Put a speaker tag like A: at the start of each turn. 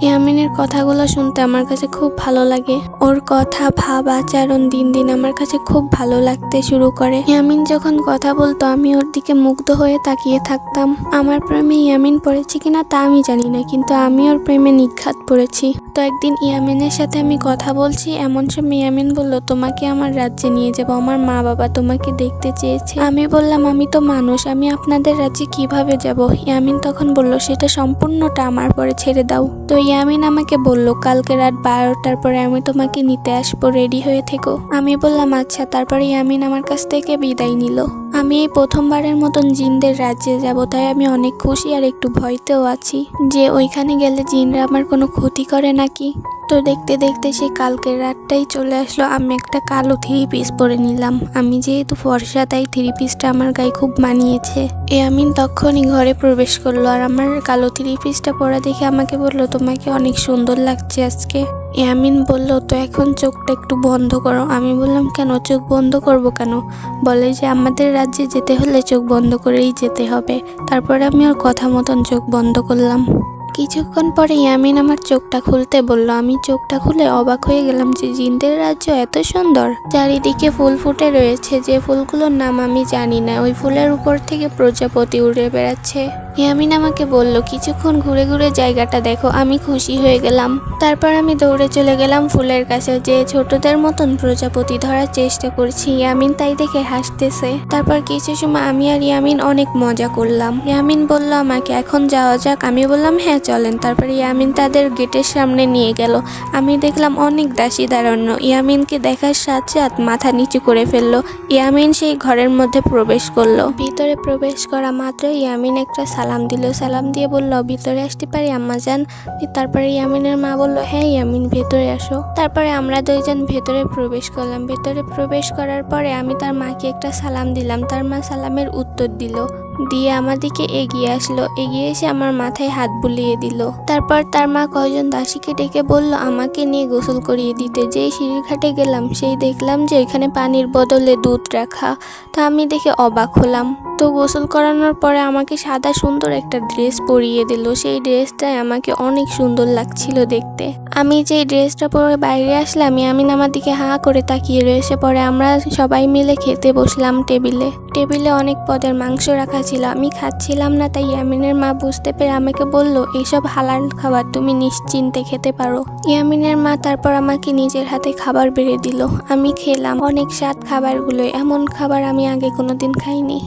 A: ইয়ামিনের কথাগুলো শুনতে আমার কাছে খুব ভালো লাগে। ওর কথা, ভাব, আচরণ দিন দিন আমার কাছে খুব ভালো লাগতে শুরু করে। ইয়ামিন যখন কথা বলতো আমি ওর দিকে মুগ্ধ হয়ে তাকিয়ে থাকতাম। আমার প্রেমে ইয়ামিন পড়েছে কিনা তা আমি জানি না, কিন্তু আমি ওর প্রেমে নিঘাত পড়েছি। তো একদিন ইয়ামিনের সাথে আমি কথা বলছি, এমন সময় ইয়ামিন বলল, তোমাকে আমার রাজ্যে নিয়ে যাবো, আমার মা বাবা তোমাকে দেখতে চেয়েছে। আমি বললাম, আমি তো মানুষ, আমি আপনাদের রাজ্যে কিভাবে যাব? ইয়ামিন তখন বলল, সেটা সম্পূর্ণটা আমার পরে ছেড়ে দাও। তো ইয়ামিন আমাকে বলল, কালকে রাত 12টার পরে আমি তোমাকে নিতে আসবো, রেডি হয়ে থেকো। আমি বললাম আচ্ছা। তারপরে ইয়ামিন আমার কাছ থেকে বিদায় নিল। আমি এই প্রথমবারের মতন জিনদের রাজ্যে যাব, তাই আমি অনেক খুশি আর একটু ভয়তেও আছি যে ওইখানে গেলে জিনরা আমার কোনো ক্ষতি করে নাকি। তো দেখতে দেখতে সে কালকের রাতটাই চলে আসলো। আমি একটা কালো 3 পিস পরে নিলাম। আমি যেহেতু ফর্সা তাই 3 পিসটা আমার গায়ে খুব মানিয়েছে। ইয়ামিন তখনই ঘরে প্রবেশ করলো আর আমার কালো 3 পিসটা পরা দেখে আমাকে বলল, তোমাকে অনেক সুন্দর লাগছে আজকে। ইয়ামিন বলল, তো এখন চোখটা একটু বন্ধ করো। আমি বললাম, কেন চোখ বন্ধ করব কেন? বলে যে আমাদের রাজ্যে যেতে হলে চোখ বন্ধ করেই যেতে হবে। তারপরে আমি ওর কথা মতন চোখ বন্ধ করলাম। কিছুক্ষণ পরে ইয়ামিন আমার চোখটা খুলতে বলল। আমি চোখটা খুলে অবাক হয়ে গেলাম যে জিনদের রাজ্য এত সুন্দর। চারিদিকে ফুল ফুটে রয়েছে, যে ফুলগুলোর নাম আমি জানি না। ওই ফুলের উপর থেকে প্রজাপতি উড়ে বেড়াচ্ছে। ইয়ামিন আমাকে বলল, কিছুক্ষণ ঘুরে ঘুরে জায়গাটা দেখো। আমি খুশি হয়ে গেলাম। তারপর আমি দৌড়ে চলে গেলাম ফুলের কাছে, যে ছোটদের মতন প্রজাপতি ধরার চেষ্টা করছি। ইয়ামিন তাই দেখে হাসতেছে। তারপর কিছু সময় আমি আর ইয়ামিন অনেক মজা করলাম। ইয়ামিন বলল আমাকে, এখন যাওয়া যাক। আমি বললাম হ্যাঁ চলেন। তারপরে ইয়ামিন তাদের গেটের সামনে নিয়ে গেল। আমি দেখলাম অনেক দাসী দাঁড়ানো। ইয়ামিনকে দেখার সাথে সাথে মাথা নিচু করে ফেললো। ইয়ামিন সেই ঘরের মধ্যে প্রবেশ করলো। ভিতরে প্রবেশ করা মাত্র ইয়ামিন একটা সালাম দিল। সালাম দিয়ে বলল, ভিতরে আসতে পারি আম্মাজান? তারপরে ইয়ামিনের মা বলল, হ্যাঁ ইয়ামিন, ভেতরে আসো। তারপরে আমরা দুইজন ভেতরে প্রবেশ করলাম। ভেতরে প্রবেশ করার পরে আমি তার মাকে একটা সালাম দিলাম। তার মা সালামের উত্তর দিল, দিয়ে আমার দিকে এগিয়ে আসলো। এগিয়ে এসে আমার মাথায় হাত বুলিয়ে দিল। তারপর তার মা কয়েকজন দাসীকে ডেকে বলল আমাকে নিয়ে গোসল করিয়ে দিতে। যেই সিঁড়ির ঘাটে গেলাম, সেই দেখলাম যে ওইখানে পানির বদলে দুধ রাখা। তা আমি দেখে অবাক হলাম। তো গোসল করানোর পরে আমাকে সাদা সুন্দর একটা ড্রেস পরিয়ে দিল। সেই ড্রেসটাই আমাকে অনেক সুন্দর লাগছিল দেখতে। আমি যেই ড্রেসটা পরে বাইরে আসলাম, ইয়ামিন আমার দিকে হা করে তাকিয়ে রয়েছে। পরে আমরা সবাই মিলে খেতে বসলাম টেবিলে। টেবিলে অনেক পদের মাংস রাখা ছিল। আমি খাচ্ছিলাম না, তাই ইয়ামিনের মা বুঝতে পেরে আমাকে বলল, এইসব হালাল খাবার, তুমি নিশ্চিন্তে খেতে পারো। ইয়ামিনের মা তারপর আমাকে নিজের হাতে খাবার বেড়ে দিল। আমি খেলাম। অনেক স্বাদ খাবারগুলো, এমন খাবার আমি আগে কোনোদিন খাইনি।